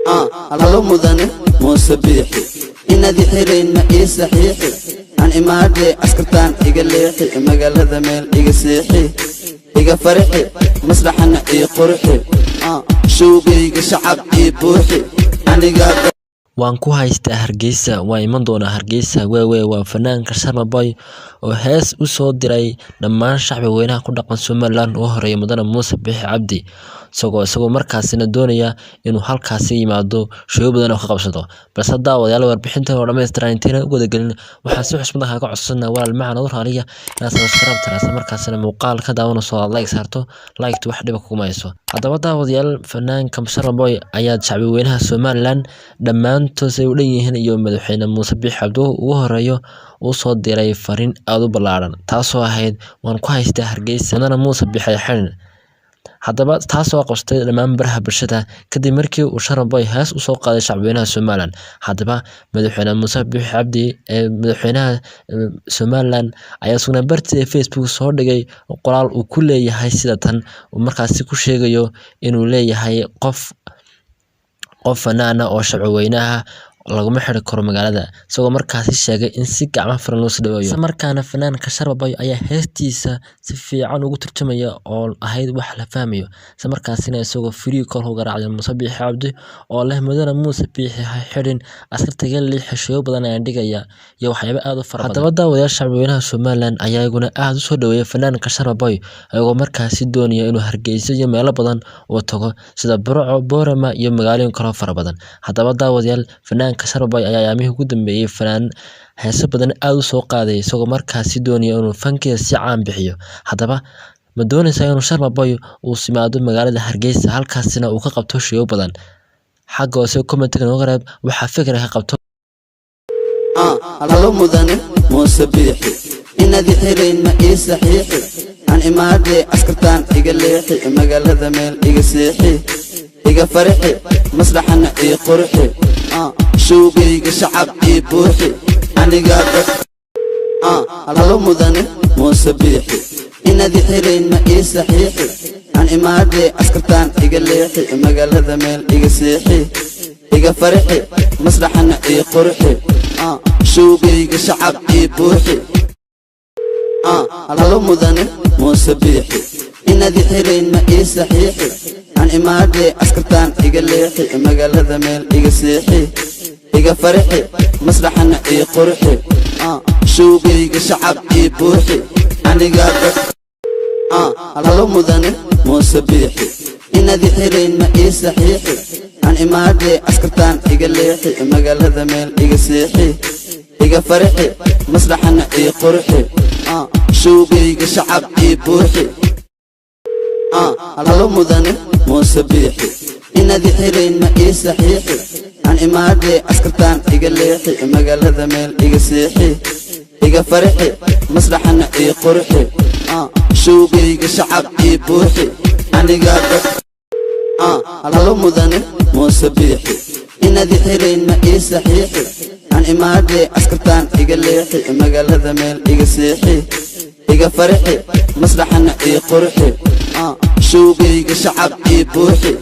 هلو مدني موسبيحي إن ذي حرين ما إيه صحيحي عن إمادي أسكرتان إيقا ليحي مقال هذا ميل إيقا سيحي إيقا فرحي مسرحنا إيه قرحي شوقي إيقا شعب إيه بوحي عني قاد waan ku haystaa Hargeysa waa iman doona Hargeysa wewe waa fanaanka Sharma Boy oo hees u soo diray dhammaan shacbi weynaha ku dhaqan Somaliland oo horeeyay mudane Muuse Bixi Cabdi isagoo markaasina doonaya inuu halkaas yimaado shaqo badan oo ka qabsado balse daawadayaal warbixintan oo dhameystiran inta ugu dagalin waxa si xusmada ka codsanaa walaal macna u raaliya inaad subscribe tarasa markaasina muuqaal ka daawan soo like saarto like wax dhib ku mayso hadaba daawadayaal fanaanka Sharma Boy ayaa shacbi weynaha Somaliland dhammaan toosay u dhanyihiin iyo madaxweyne Muuse Bixi Cabdi ugu horeeyo uu soo diray fariin aad u ballaaran taasoo ahayd waan ku haystaa Hargeysa mudane Muuse Bixi Cabdi hadaba taasoo qabstay dhammaan baraha bulshada kadib markii uu Sharma Boy hees u soo qaaday shacbiyada Somaliland hadaba madaxweyne Muuse Bixi Cabdi madaxweynaha Somaliland ayaa sugnaa bartiisa Facebook soo dhigay qoraal uu ku leeyahay sida tan uu markaas ku sheegayo inuu leeyahay qof fanaana oo shacbi weynaha laguma xiri karo magaalada isagoo markaas sheegay in si gacmo furan loo sadeeyo markaana fanaanka Sharma Boy ayaa heestiisa si fiican ugu turjumaya oo ahayd wax la fahmayo markaasina isagoo free call u garaacay Muuse Bixi Cabdi oo leh mudane Muuse Bixi xirin askartiga lix xishoyo badan ay dhigaya iyo waxyaabo aad u fara badan hadaba daawadayaasha shacbi weynaha Somaliland ayaa iyaguna aad u soo dhaweeyay fanaanka Sharma Boy ayagoo markaas doonaya inuu Hargeysa iyo meelo badan oo tago sida Burco Boorama iyo magaalooyin kale fara badan hadaba daawadayaal fanaanka Sharma Boy ayaa yaamihii ugu dambeeyay fanaan heeso badan aad u soo qaaday isagoo markaas doonaya inuu fankiisa si caan bixiyo hadaba ma doonaysaa inuu Sharma Boy uu simaado magaalada Hargeysa halkaasina uu ka qabto shaqo badan xagga hoose comment-ka nooga reeb waxa fikir ka qabto هلو مدني موسبيحي إن ذي حرين ما إيه صحيحي عن إمادي أسكرتان إيقا ليحي مقال هذا ميل إيقا سيحي إيقا فرحي مسرحنا إيه قرحي شوقي إيقا شعب إيه بوحي عني قاد هلو مدني موسبيحي إن ذي حرين ما إيه صحيحي عن إمادي أسكرتان إيقا ليحي مقال هذا ميل إيقا سيحي إيقا فرحي مسرحنا إيه قرحي شوقي إيقا شعب إيه بوحي هلو مدني Muuse Bixi إن ذي حرين ما إيه صحيحي عن إمادي أسكرتان إيقا ليحي مقالada meel إيقا سيحي إيقا فرحي مسرحنا إيه قرحي شوقي إيقا شعب إيه بوحي عني قادك هلو مدني Muuse Bixi إن ذي حرين ما إيه صحيحي عن إمادي أسكرتان إيقا ليحي مقالada meel إيقا سيحي إيقا فرحي مسرحنا إيه قرحي شوقي إيقا شعب إيه بوحي هلو مدني Muuse Bixi إن ذي حرين ما إيه صحيحي عن إمادي أسكرتان إيقا ليحي مقالada meel إيقا سيحي إيقا فرحي مسرحنا إيه قرحي شوقي إيقا شعب إيه بوحي عني قادك هلو مدني Muuse Bixi إن ذي حرين ما إيه صحيحي عن إمادي أسكرتان إيقا ليحي مقالada meel إيقا سيحي إيقا فرحي مسرحنا إيه قرحي شوقي إيقا شعب إيه بوحي